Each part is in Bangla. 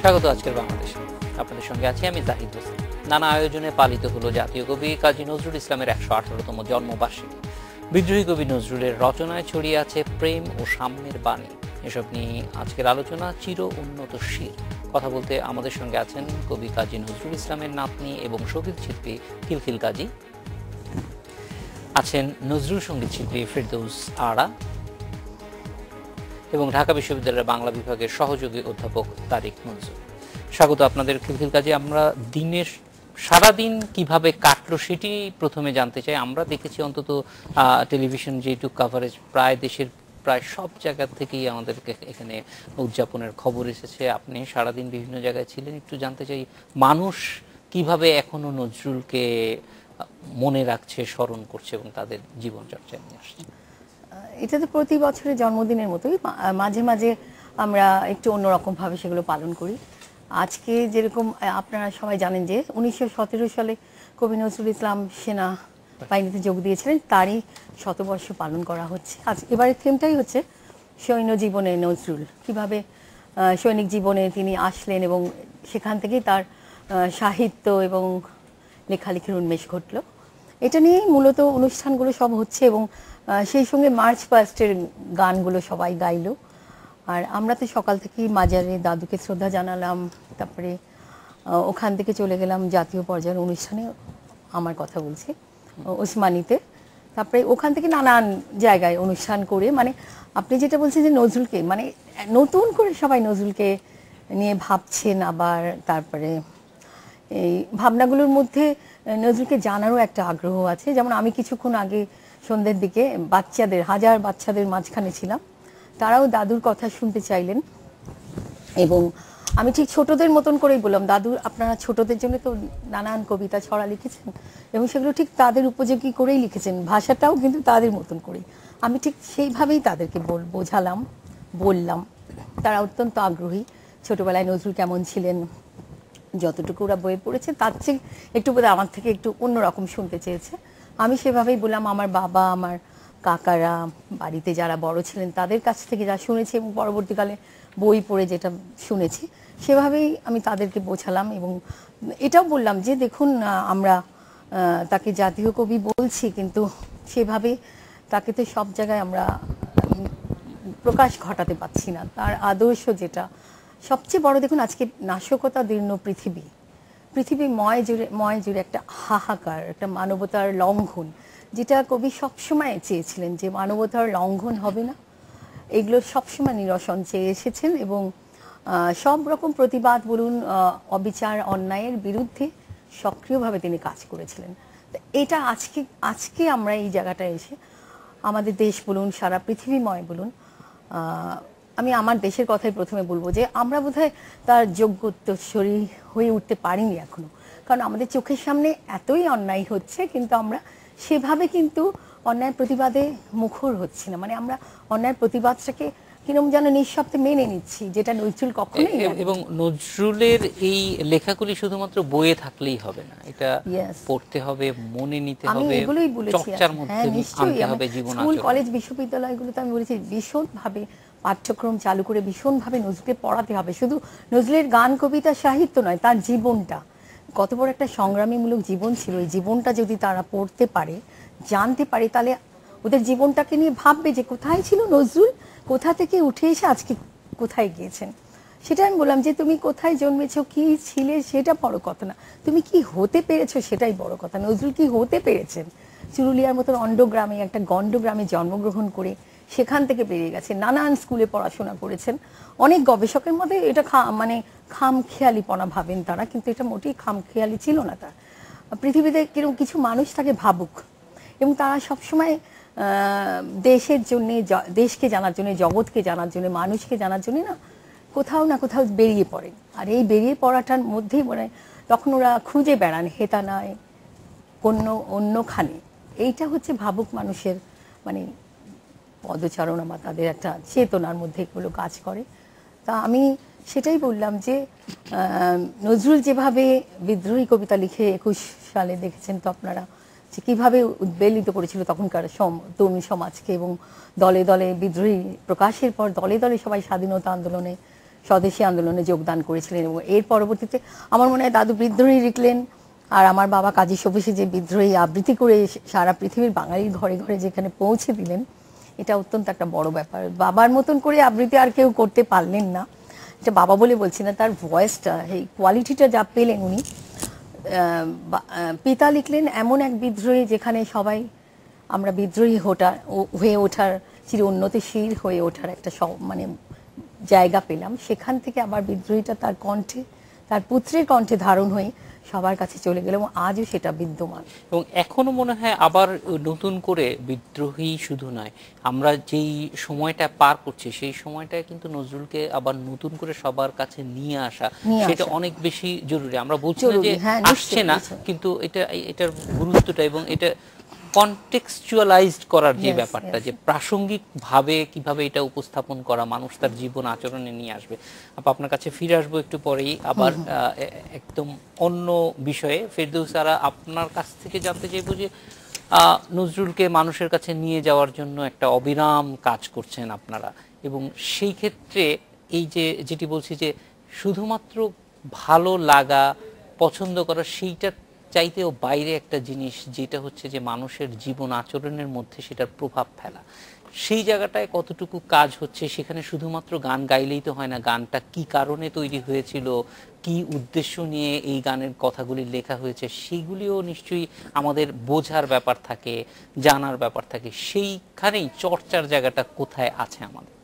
স্বাগত আজকের বাংলাদেশে। আপনাদের সঙ্গে আছি আমি জাহিদ হোসেন। নানা আয়োজনে পালিত হলো জাতীয় কবি কাজী নজরুল ইসলামের ১১৮তম জন্মবার্ষিকী। বিদ্রোহী কবি নজরুলের রচনায় ছড়িয়ে আছে প্রেম ও সাম্যের বাণী। এসব নিয়ে আজকের আলোচনা চির উন্নত শির। কথা বলতে আমাদের সঙ্গে আছেন কবি কাজী নজরুল ইসলামের নাতনি এবং সঙ্গীত শিল্পী খিলখিল কাজী, আছেন নজরুল সঙ্গীত শিল্পী ফেরদৌস আরা এবং ঢাকা বিশ্ববিদ্যালয়ের বাংলা বিভাগের সহযোগী অধ্যাপক তারিক মনজুর। স্বাগত আপনাদের খিলখিল কাজী। আমরা দিনের সারাদিন কিভাবে কাটলো সেটি প্রথমে জানতে চাই। আমরা দেখেছি অন্তত টেলিভিশন যেটুকু কাভারেজ প্রায় দেশের প্রায় সব জায়গা থেকেই আমাদেরকে এখানে উদযাপনের খবর এসেছে। আপনি সারাদিন বিভিন্ন জায়গায় ছিলেন, একটু জানতে চাই মানুষ কিভাবে এখনো নজরুলকে মনে রাখছে, স্মরণ করছে এবং তাদের জীবনচর্চায় নিয়ে আসছে। এটা তো প্রতি বছরের জন্মদিনের মতোই, মাঝে মাঝে আমরা একটু অন্যরকম ভাবে সেগুলো পালন করি। আজকে যেরকম আপনারা সবাই জানেন যে ১৯১৭ সালে কবি নজরুল ইসলাম সেনা বাহিনীতে যোগ দিয়েছিলেন, তারই শতবর্ষ পালন করা হচ্ছে। আজ এবারের থিমটাই হচ্ছে সৈন্য জীবনে নজরুল, কিভাবে সৈনিক জীবনে তিনি আসলেন এবং সেখান থেকেই তার সাহিত্য এবং লেখালেখির উন্মেষ ঘটল। এটা নিয়েই মূলত অনুষ্ঠানগুলো সব হচ্ছে এবং সেই সঙ্গে মার্চ পাস্টের গানগুলো সবাই গাইলো। আর আমরা তো সকাল থেকেই মাজারে দাদুকে শ্রদ্ধা জানালাম, তারপরে ওখান থেকে চলে গেলাম জাতীয় পর্যায়ের অনুষ্ঠানে, আমার কথা বলছি ওসমানীতে। তারপরে ওখান থেকে নানান জায়গায় অনুষ্ঠান করে, মানে আপনি যেটা বলছেন যে নজরুলকে মানে নতুন করে সবাই নজরুলকে নিয়ে ভাবছেন, আবার তারপরে এই ভাবনাগুলোর মধ্যে নজরুলকে জানারও একটা আগ্রহ আছে। যেমন আমি কিছুক্ষণ আগে সন্ধ্যের দিকে হাজার বাচ্চাদের মাঝখানে ছিলাম, তারাও দাদুর কথা শুনতে চাইলেন এবং আমি ঠিক ছোটদের মতন করেই বললাম, দাদু আপনারা ছোটদের জন্য তো নানান কবিতা ছড়া লিখেছেন এবং সেগুলো ঠিক তাদের উপযোগী করেই লিখেছেন, ভাষাটাও কিন্তু তাদের মতন করেই। আমি ঠিক সেইভাবেই তাদেরকে বললাম। তারা অত্যন্ত আগ্রহী। ছোটবেলায় নজরুল কেমন ছিলেন, যতটুকু ওরা বইয়ে পড়েছে তার চেয়ে একটু বোধহয় আমার থেকে একটু অন্যরকম শুনতে চেয়েছে। আমি সেভাবেই বললাম, আমার বাবা, আমার কাকারা, বাড়িতে যারা বড় ছিলেন তাদের কাছ থেকে যা শুনেছি এবং পরবর্তীকালে বই পড়ে যেটা শুনেছি সেভাবেই আমি তাদেরকে বোঝালাম এবং এটাও বললাম যে দেখুন, আমরা তাকে জাতীয় কবি বলছি, কিন্তু সেভাবে তাকে তো সব জায়গায় আমরা প্রকাশ ঘটাতে পারছি না। তার আদর্শ যেটা সবচেয়ে বড়, দেখুন আজকে নাশকতা দীর্ণ পৃথিবী ময় জুড়ে একটা হাহাকার, একটা মানবতার লঙ্ঘন, যেটা কবি সবসময় চেয়েছিলেন যে মানবতার লঙ্ঘন হবে না, এগুলো সবসময় নিরসন চেয়ে এসেছেন এবং সব রকম প্রতিবাদ বলুন, অবিচার অন্যায়ের বিরুদ্ধে সক্রিয়ভাবে তিনি কাজ করেছিলেন। তো এটা আজকে আমরা এই জায়গাটায় এসে আমাদের দেশ বলুন, সারা পৃথিবীময় বলুন, আমি আমার দেশের কথাই প্রথমে বলবো যে আমরা বোধহয় তার যোগ্য উত্তরসূরি হয়ে উঠতে পারিনি এখনো, কারণ আমাদের চোখের সামনে এতই অন্যায় হচ্ছে কিন্তু আমরা সেভাবে কিন্তু অন্যায় প্রতিবাদে মুখর হচ্ছি না। মানে আমরা অন্যায় প্রতিবাদটাকে কিরকম যেন নিঃশব্দে মেনে নিচ্ছি, যেটা নজরুল কখনোই। এবং নজরুলের এই লেখাগুলি শুধুমাত্র বইয়ে থাকলেই হবে না, এটা পড়তে হবে, মনে নিতে হবে, আমি এগুলোই বলেছি, চর্চার মধ্যে আনতে হবে। জীবন স্কুল কলেজ বিশ্ববিদ্যালয়গুলোতে আমি বলেছি ভীষণভাবে পাঠ্যক্রম চালু করে ভীষণভাবে নজরুলকে পড়াতে হবে। শুধু নজরুলের গান কবিতা সাহিত্য নয়, তার জীবনটা কত বড় একটা সংগ্রামীমূলক জীবন ছিল, এই জীবনটা যদি তারা পড়তে পারে, জানতে পারে, তাহলে ওদের জীবনটাকে নিয়ে ভাববে যে কোথায় ছিল নজরুল, কোথা থেকে উঠে এসে আজকে কোথায় গিয়েছেন। সেটা আমি বললাম যে তুমি কোথায় জন্মেছো, কি ছিলে সেটা বড় কথা না, তুমি কি হতে পেরেছো সেটাই বড় কথা। নজরুল কি হতে পেরেছেন, চুরুলিয়ার মতন অন্ডগ্রামে, একটা গণ্ডগ্রামে জন্মগ্রহণ করে সেখান থেকে বেরিয়ে গেছে, নানান স্কুলে পড়াশোনা করেছেন। অনেক গবেষকের মধ্যে এটা খামখেয়ালিপনা ভাবেন তারা, কিন্তু এটা মোটেই খামখেয়ালি ছিল না। তার পৃথিবীতে কিরকম কিছু মানুষ তাকে ভাবুক এবং তারা সবসময় দেশের জন্যে, দেশকে জানার জন্য, জগৎকে জানার জন্য, মানুষকে জানার জন্য না কোথাও না কোথাও বেরিয়ে পড়েন। আর এই বেরিয়ে পড়াটার মধ্যেই মনে হয় তখন ওরা খুঁজে বেড়ান হেতানায় অন্যখানে। এইটা হচ্ছে ভাবুক মানুষের মানে পদচারণা বা তাদের একটা চেতনার মধ্যে এগুলো কাজ করে। তা আমি সেটাই বললাম যে নজরুল যেভাবে বিদ্রোহী কবিতা লিখে ২১ সালে দেখেছেন তো আপনারা, যে কীভাবে উদ্বেলিত করেছিল তখনকার তরুণ সমাজকে এবং দলে দলে বিদ্রোহী প্রকাশের পর দলে দলে সবাই স্বাধীনতা আন্দোলনে স্বদেশী আন্দোলনে যোগদান করেছিলেন এবং এর পরবর্তীতে আমার মনে হয় দাদু বিদ্রোহী লিখলেন, আর আমার বাবা কাজী শফিসে যে বিদ্রোহী আবৃত্তি করে সারা পৃথিবীর বাঙালির ঘরে ঘরে যেখানে পৌঁছে দিলেন, এটা অত্যন্ত একটা বড় ব্যাপার। বাবার মতন করে আবৃত্তি আর কেউ করতে পারলেন না, এটা বাবা বলে বলছি না, তার ভয়েসটা, এই কোয়ালিটিটা যা পেলেন উনি। পিতা লিখলেন এমন এক বিদ্রোহী যেখানে সবাই আমরা বিদ্রোহী হয়ে ওঠার, চির উন্নতিশীল হয়ে ওঠার একটা মানে জায়গা পেলাম। সেখান থেকে আবার বিদ্রোহীটা তার কণ্ঠে, তার পুত্রের কণ্ঠে ধারণ হয়ে সবার কাছে চলে গেল এবং আজও সেটা বিদ্যমান। এবং এখনো মনে হয় আবার নতুন করে বিদ্রোহী শুধু নয়, আমরা যেই সময়টা পার করছি সেই সময়টায় কিন্তু নজরুলকে আবার নতুন করে সবার কাছে নিয়ে আসা সেটা অনেক বেশি জরুরি। আমরা বলছি না যে আসছে না, কিন্তু এটার গুরুত্বটা এবং এটা কনটেক্সচুয়ালাইজড করার যে ব্যাপারটা, যে প্রাসঙ্গিক ভাবে কিভাবে এটা উপস্থাপন করা মানুষ তার জীবন আচরণে নিয়ে আসবে। আপনার কাছে ফিরে আসবো একটু পরেই আবার একদম অন্য বিষয়ে। ফেরদৌস, আপনার কাছ থেকে জানতে চাইবো যে নজরুলকে মানুষের কাছে নিয়ে যাওয়ার জন্য একটা অবিরাম কাজ করছেন আপনারা, এবং সেই ক্ষেত্রে এই যে যেটি বলছি যে শুধুমাত্র ভালো লাগা, পছন্দ করা, সেইটা চাইতেও বাইরে একটা জিনিস যেটা হচ্ছে যে মানুষের জীবন আচরণের মধ্যে সেটার প্রভাব ফেলা, সেই জায়গাটায় কতটুকু কাজ হচ্ছে? সেখানে শুধুমাত্র গান গাইলেই তো হয় না, গানটা কি কারণে তৈরি হয়েছিল, কি উদ্দেশ্য নিয়ে এই গানের কথাগুলি লেখা হয়েছে, সেইগুলিও নিশ্চয়ই আমাদের বোঝার ব্যাপার থাকে, জানার ব্যাপার থাকে। সেইখানেই চর্চার জায়গাটা কোথায় আছে আমাদের?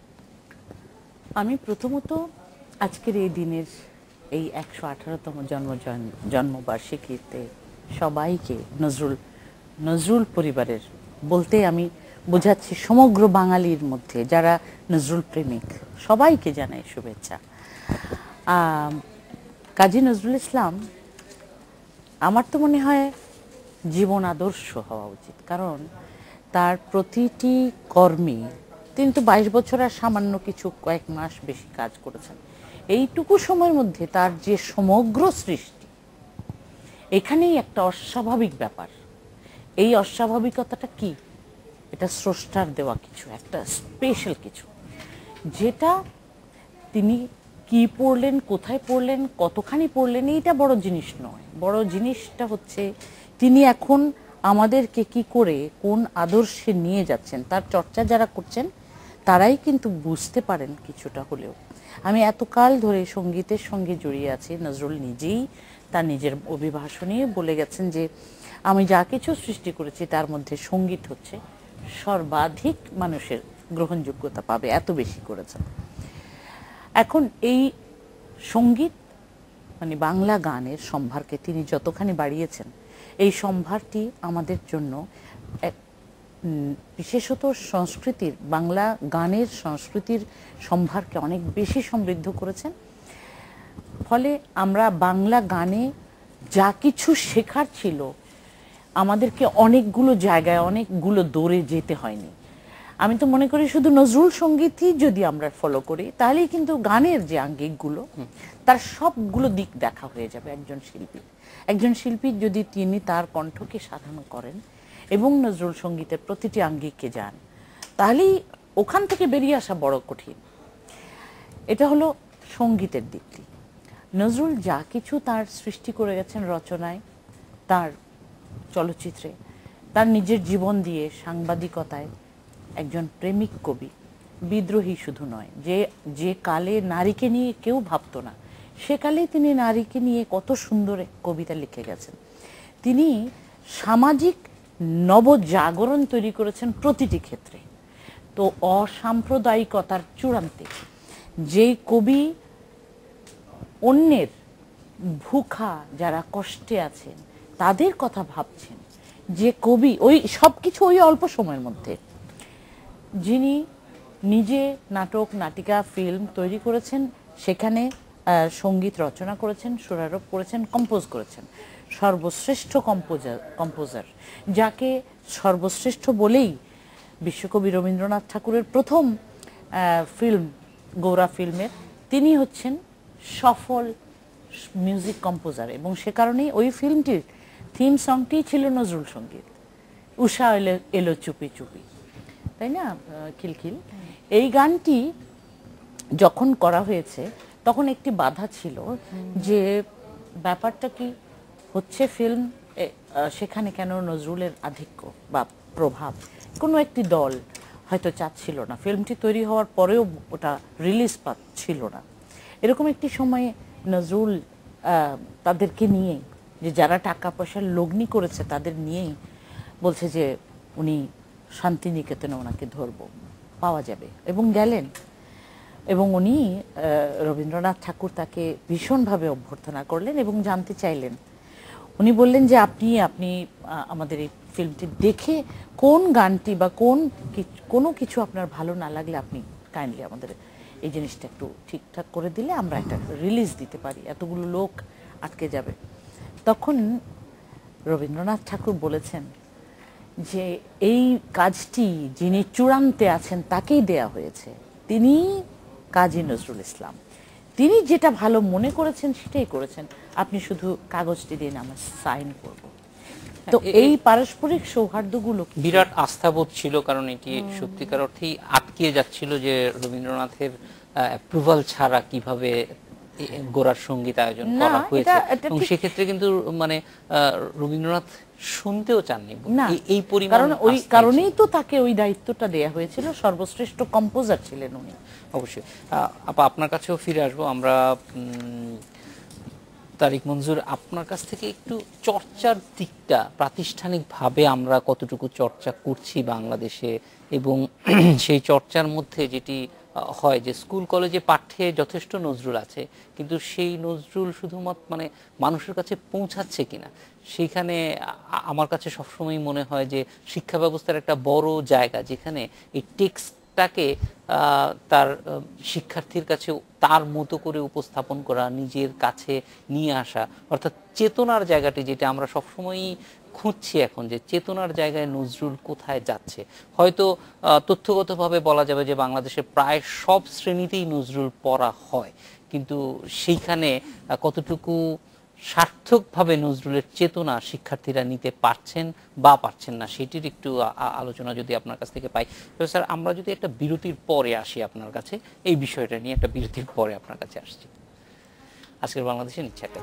আমি প্রথমত আজকের এই দিনের এই 118তম জন্মবার্ষিকীতে সবাইকে নজরুল পরিবারের বলতে আমি বোঝাচ্ছি সমগ্র বাঙালির মধ্যে যারা নজরুল প্রেমিক সবাইকে জানাই শুভেচ্ছা। কাজী নজরুল ইসলাম আমার তো মনে হয় জীবন আদর্শ হওয়া উচিত, কারণ তার প্রতিটি কর্মী, তিনি তো 22 বছর আর সামান্য কিছু কয়েক মাস বেশি কাজ করেছেন। এইটুকু সময়ের মধ্যে তার যে সমগ্র সৃষ্টি, এখানেই একটা অস্বাভাবিক ব্যাপার। এই অস্বাভাবিকতাটা কি? এটা স্রষ্টার দেওয়া কিছু, একটা স্পেশাল কিছু, যেটা তিনি কি পড়লেন, কোথায় পড়লেন, কতখানি পড়লেন, এইটা বড় জিনিস নয়। বড় জিনিসটা হচ্ছে তিনি এখন আমাদেরকে কি করে কোন আদর্শে নিয়ে যাচ্ছেন। তার চর্চা যারা করছেন তারাই কিন্তু বুঝতে পারেন কিছুটা হলেও। আমি এতকাল ধরে সঙ্গীতের সঙ্গে জড়িয়ে আছি। নজরুল নিজেই তার নিজের অভিভাষণে বলে গেছেন যে আমি যা কিছু সৃষ্টি করেছি তার মধ্যে সঙ্গীত হচ্ছে সর্বাধিক মানুষের গ্রহণযোগ্যতা পাবে, এত বেশি করেছেন। এখন এই সঙ্গীত মানে বাংলা গানের সম্ভারকে তিনি যতখানি বাড়িয়েছেন, এই সম্ভারটি আমাদের জন্য বিশেষত সংস্কৃতির, বাংলা গানের সংস্কৃতির সম্ভারকে অনেক বেশি সমৃদ্ধ করেছেন। ফলে আমরা বাংলা গানে যা কিছু শেখার ছিল, আমাদেরকে অনেকগুলো জায়গায় অনেকগুলো দৌড়ে যেতে হয়নি। আমি তো মনে করি শুধু নজরুল সঙ্গীতই যদি আমরা ফলো করি তাহলেই কিন্তু গানের যে আঙ্গিকগুলো তার সবগুলো দিক দেখা হয়ে যাবে একজন শিল্পী যদি তিনি তার কণ্ঠকে সাধনা করেন এবং নজরুল সঙ্গীতের প্রতিটি আঙ্গিককে যান, তাহলেই ওখান থেকে বেরিয়ে আসা বড় কঠিন। এটা হলো সঙ্গীতের দিকটি। নজরুল যা কিছু তার সৃষ্টি করে গেছেন রচনায়, তার চলচ্চিত্রে, তার নিজের জীবন দিয়ে, সাংবাদিকতায়, একজন প্রেমিক কবি, বিদ্রোহী শুধু নয়, যে কালে নারীকে নিয়ে কেউ ভাবতো না, সেকালে তিনি নারীকে নিয়ে কত সুন্দর কবিতা লিখে গেছেন। তিনি সামাজিক নবজাগরণ তৈরি করেছেন প্রতিটি ক্ষেত্রে। তো অসাম্প্রদায়িকতার চূড়ান্তে যেই কবি অন্যের ভুখা যারা কষ্টে আছেন তাদের কথা ভাবছেন, যে কবি ওই সবকিছু ওই অল্প সময়ের মধ্যে, যিনি নিজে নাটক, নাটিকা, ফিল্ম তৈরি করেছেন, সেখানে সঙ্গীত রচনা করেছেন, সুরারোপ করেছেন, কম্পোজ করেছেন, সর্বশ্রেষ্ঠ কম্পোজার, যাকে সর্বশ্রেষ্ঠ বলেই বিশ্বকবি রবীন্দ্রনাথ ঠাকুরের প্রথম ফিল্ম গৌরা ফিল্মের তিনি হচ্ছেন সফল মিউজিক কম্পোজার, এবং সে কারণেই ওই ফিল্মটির থিম সংটি ছিল নজরুল সঙ্গীত, উষা এলো চুপি চুপি, তাই না, খিলখিল। এই গানটি যখন করা হয়েছে তখন একটি বাধা ছিল যে ব্যাপারটা কি হচ্ছে ফিল্ম, সেখানে কেন নজরুলের আধিক্য বা প্রভাব কোনো একটি দল হয়তো চাচ্ছিল না, ফিল্মটি তৈরি হওয়ার পরেও ওটা রিলিজ পাচ্ছিল না। এরকম একটি সময়ে নজরুল তাদেরকে নিয়েই, যে যারা টাকা পয়সার লগ্নি করেছে তাদের নিয়েই বলছে যে উনি শান্তিনিকেতনে ওনাকে ধরবো, পাওয়া যাবে, এবং গেলেন। এবং উনি রবীন্দ্রনাথ ঠাকুর তাকে ভীষণভাবে অভ্যর্থনা করলেন এবং জানতে চাইলেন। উনি বললেন যে আপনি আমাদের এই ফিল্মটি দেখে কোন গানটি বা কোনো কিছু আপনার ভালো না লাগলে আপনি কাইন্ডলি আমাদের এই জিনিসটা একটু ঠিকঠাক করে দিলে আমরা একটা রিলিজ দিতে পারি, এতগুলো লোক আটকে যাবে। তখন রবীন্দ্রনাথ ঠাকুর বলেছেন যে এই কাজটি যিনি চূড়ান্তে আছেন তাকেই দেয়া হয়েছে, তিনি কাজী নজরুল ইসলাম। তিনি যেটা ভালো মনে করেছেন সেটাই করেছেন, আপনি শুধু কাগজটি দিন আমরা সাইন করব। তো এই পারস্পরিক সৌহার্দ্যগুলো বিরাট আস্থাবোধ ছিল, কারণ এটি সত্যিকার অর্থেই আটকে যাচ্ছিল যে রবীন্দ্রনাথের অ্যাপ্রুভাল ছাড়া কিভাবে গোরার সঙ্গীত আয়োজন করা হয়েছে। এবং সেক্ষেত্রে কিন্তু মানে রবীন্দ্রনাথ শুনতেও চাননি না, এই পরিমাণ, কারণ ওই কারণেই তো তাকে ওই দায়িত্বটা দেয়া হয়েছিল, সর্বশ্রেষ্ঠ কম্পোজার ছিলেন উনি। অবশ্যই আপা, আপনার কাছেও ফিরে আসবো আমরা। তারিক মঞ্জুর, আপনার কাছ থেকে একটু চর্চার দিকটা, প্রাতিষ্ঠানিকভাবে আমরা কতটুকু চর্চা করছি বাংলাদেশে, এবং সেই চর্চার মধ্যে যেটি হয় যে স্কুল কলেজে পাঠ্যে যথেষ্ট নজরুল আছে, কিন্তু সেই নজরুল শুধুমাত্র মানে মানুষের কাছে পৌঁছাচ্ছে কিনা, সেইখানে আমার কাছে সবসময় মনে হয় যে শিক্ষা ব্যবস্থার একটা বড় জায়গা যেখানে এই টেক্সটটাকে তার শিক্ষার্থীর কাছে তার মতো করে উপস্থাপন করা, নিজের কাছে নিয়ে আসা, অর্থাৎ চেতনার জায়গাটি যেটা আমরা সবসময়ই খুঁজছি এখন, যে চেতনার জায়গায় নজরুল কোথায় যাচ্ছে। হয়তো তথ্যগতভাবে বলা যাবে যে বাংলাদেশে প্রায় সব শ্রেণীতেই নজরুল পড়া হয়, কিন্তু সেইখানে কতটুকু সার্থকভাবে নজরুলের চেতনা শিক্ষার্থীরা নিতে পারছেন বা পারছেন না, সেটির একটু আলোচনা যদি আপনার কাছ থেকে পাই। স্যার, আমরা যদি একটা বিরতির পরে আসি আপনার কাছে, এই বিষয়টা নিয়ে একটা বিরতির পরে আপনার কাছে আসছি। আজকের বাংলাদেশে নিচ্ছে একটা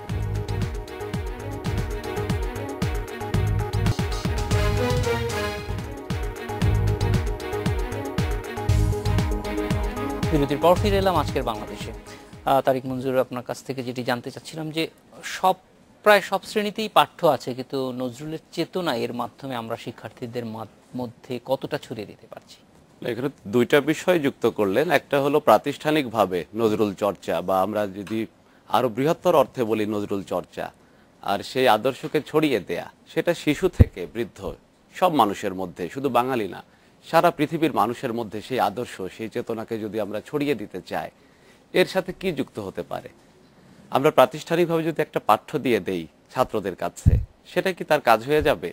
বিরতির পর ফিরে এলাম আজকের বাংলাদেশে। তারিক মঞ্জুর, আপনার কাছ থেকে যেটি জানতে চাচ্ছিলাম যে প্রায় সব শ্রেণীতেই পাঠ্য আছে, কিন্তু নজরুলের চেতনা এর মাধ্যমে আমরা শিক্ষার্থীদের মধ্যে কতটা ছড়িয়ে দিতে পারছি? এখানে দুইটা বিষয় যুক্ত করলেন। একটা হলো প্রাতিষ্ঠানিকভাবে নজরুল চর্চা, বা আমরা যদি আরো বৃহত্তর অর্থে বলি নজরুল চর্চা, আর সেই আদর্শকে ছড়িয়ে দেয়া, সেটা শিশু থেকে বৃদ্ধ সব মানুষের মধ্যে, শুধু বাঙালি না, সারা পৃথিবীর মানুষের মধ্যে সেই আদর্শ, সেই চেতনাকে যদি আমরা ছড়িয়ে দিতে চাই, এর সাথে কি যুক্ত হতে পারে? আমরা প্রাতিষ্ঠানিকভাবে যদি একটা পাঠ্য দিয়ে দেই ছাত্রদের কাছে, সেটা কি তার কাজ হয়ে যাবে?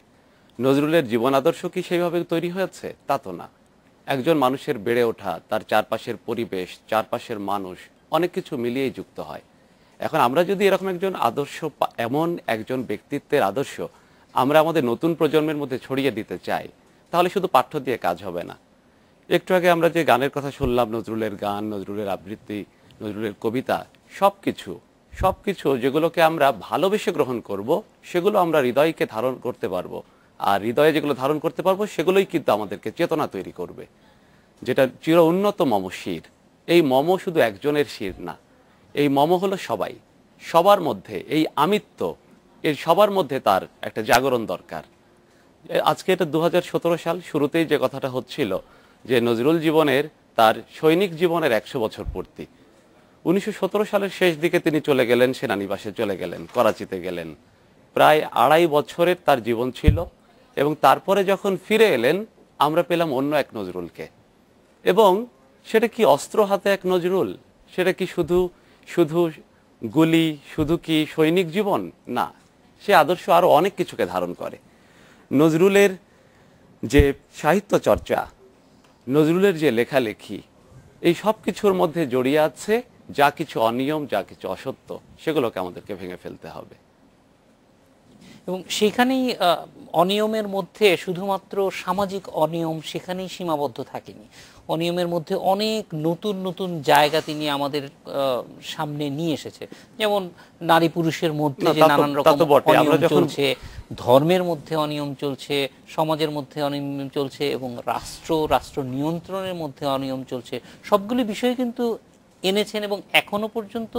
নজরুলের জীবন আদর্শ কি সেইভাবে তৈরি হয়েছে? তা তো না। একজন মানুষের বেড়ে ওঠা, তার চারপাশের পরিবেশ, চারপাশের মানুষ, অনেক কিছু মিলিয়েই যুক্ত হয়। এখন আমরা যদি এরকম একজন আদর্শ, এমন একজন ব্যক্তিত্বের আদর্শ আমরা আমাদের নতুন প্রজন্মের মধ্যে ছড়িয়ে দিতে চাই, তাহলে শুধু পাঠ্য দিয়ে কাজ হবে না। একটু আগে আমরা যে গানের কথা শুনলাম, নজরুলের গান, নজরুলের আবৃত্তি, নজরুলের কবিতা, সবকিছু যেগুলোকে আমরা ভালোবেসে গ্রহণ করব, সেগুলো আমরা হৃদয়কে ধারণ করতে পারবো। আর হৃদয়ে যেগুলো ধারণ করতে পারবো, সেগুলোই কিন্তু আমাদেরকে চেতনা তৈরি করবে, যেটা চির উন্নত মম শির। এই মম শুধু একজনের শির না, এই মম হলো সবার মধ্যে, এই আমিত্ব, এর সবার মধ্যে তার একটা জাগরণ দরকার। আজকে এটা 2017 সাল, শুরুতেই যে কথাটা হচ্ছিল যে নজরুল জীবনের, তার সৈনিক জীবনের 100 বছর পূর্তি। 1917 সালের শেষ দিকে তিনি চলে গেলেন, সেনানিবাসে চলে গেলেন, করাচিতে গেলেন। প্রায় 2.5 বছরের তার জীবন ছিল, এবং তারপরে যখন ফিরে এলেন আমরা পেলাম অন্য এক নজরুলকে। এবং সেটা কি অস্ত্র হাতে এক নজরুল? সেটা কি শুধু গুলি, শুধু কি সৈনিক জীবন? না, সে আদর্শ আরো অনেক কিছুকে ধারণ করে। নজরুলের যে সাহিত্য চর্চা, নজরুলের যে লেখালেখি, এই সব কিছুর মধ্যে জড়িয়ে আছে যা কিছু অনিয়ম, যা কিছু অসত্য, সেগুলোকে আমাদেরকে ভেঙে ফেলতে হবে। এবং সেখানেই অনিয়মের মধ্যে শুধুমাত্র সামাজিক অনিয়ম সেখানেই সীমাবদ্ধ থাকেনি, অনিয়মের মধ্যে অনেক নতুন নতুন জায়গা তিনি আমাদের সামনে নিয়ে এসেছে। যেমন নারী পুরুষের মধ্যে যে নানান রকম অনিয়ম চলছে, ধর্মের মধ্যে অনিয়ম চলছে, সমাজের মধ্যে অনিয়ম চলছে, এবং রাষ্ট্র নিয়ন্ত্রণের মধ্যে অনিয়ম চলছে, সবগুলি বিষয় কিন্তু এনেছেন এবং এখনো পর্যন্ত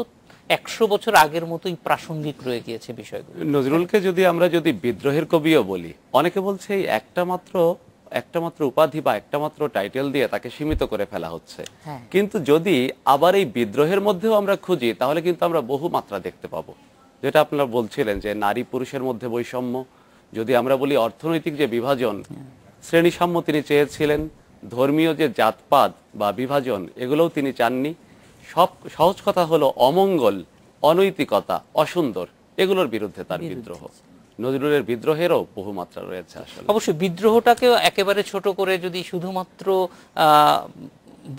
100 বছর আগের মতোই প্রাসঙ্গিক রয়ে গিয়েছে বিষয়গুলো। নজরুলকে আমরা যদি বিদ্রোহের কবিও বলি, অনেকে বলছে এই একটা মাত্র উপাধি বা একটা মাত্র টাইটেল দিয়ে তাকে সীমিত করে ফেলা হচ্ছে। কিন্তু যদি আবার এই বিদ্রোহের মধ্যেও আমরা খুঁজি, তাহলে কিন্তু আমরা বহু মাত্রা দেখতে পাবো। যেটা আপনারা বলছিলেন যে নারী পুরুষের মধ্যে বৈষম্য, যদি আমরা বলি অর্থনৈতিক যে বিভাজন, শ্রেণী সাম্য তিনি চেয়েছিলেন, ধর্মীয় যে জাতপাত বা বিভাজন এগুলোও তিনি চাননি। সহজ কথা হলো অমঙ্গল, অনৈতিকতা, অসুন্দর, এগুলোর বিরুদ্ধে তার বিদ্রোহ। নজরুলের বিদ্রোহেরও বহু মাত্রা রয়েছে। আসলে অবশ্যই বিদ্রোহটাকেও একেবারে ছোট করে যদি শুধুমাত্র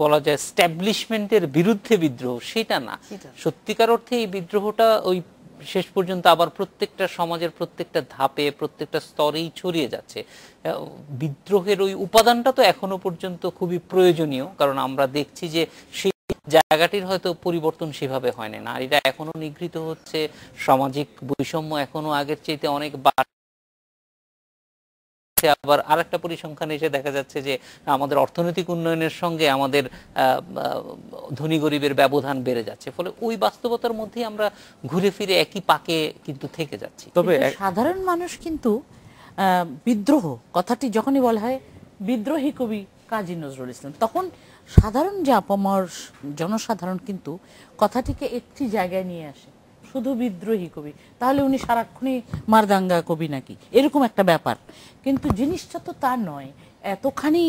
বলা যায় স্ট্যাবলিশমেন্টের বিরুদ্ধে বিদ্রোহ, সেটা না। সত্যিকার অর্থে এই বিদ্রোহটা ওই শেষ পর্যন্ত আবার প্রত্যেকটা সমাজের প্রত্যেকটা ধাপে, প্রত্যেকটা স্তরেই ছড়িয়ে যাচ্ছে। বিদ্রোহের ওই উপাদানটা তো এখনো পর্যন্ত খুবই প্রয়োজনীয়, কারণ আমরা দেখছি যে সেই জায়গাটির হয়তো পরিবর্তন সেভাবে হয় না, নারীরা এখনো নিগৃহীত হচ্ছে, সামাজিক বৈষম্য এখনো আগের চাইতে অনেক আবার আরেকটা পরিসংখ্যান এসে দেখা যাচ্ছে যে আমাদের অর্থনৈতিক উন্নয়নের সঙ্গে আমাদের ধনী গরিবের ব্যবধান বেড়ে যাচ্ছে, ফলে ওই বাস্তবতার মধ্যেই আমরা ঘুরে ফিরে একই পাকে কিন্তু থেকে যাচ্ছি। তবে সাধারণ মানুষ কিন্তু বিদ্রোহ কথাটি যখনই বলা হয় বিদ্রোহী কবি কাজী নজরুল ইসলাম, তখন সাধারণ যে আপামর জনসাধারণ কিন্তু কথাটিকে একটি জায়গায় নিয়ে আসে, শুধু বিদ্রোহী কবি, তাহলে উনি সারাক্ষণই মারদাঙ্গা কবি নাকি, এরকম একটা ব্যাপার। কিন্তু জিনিসটা তো তা নয়, এতখানি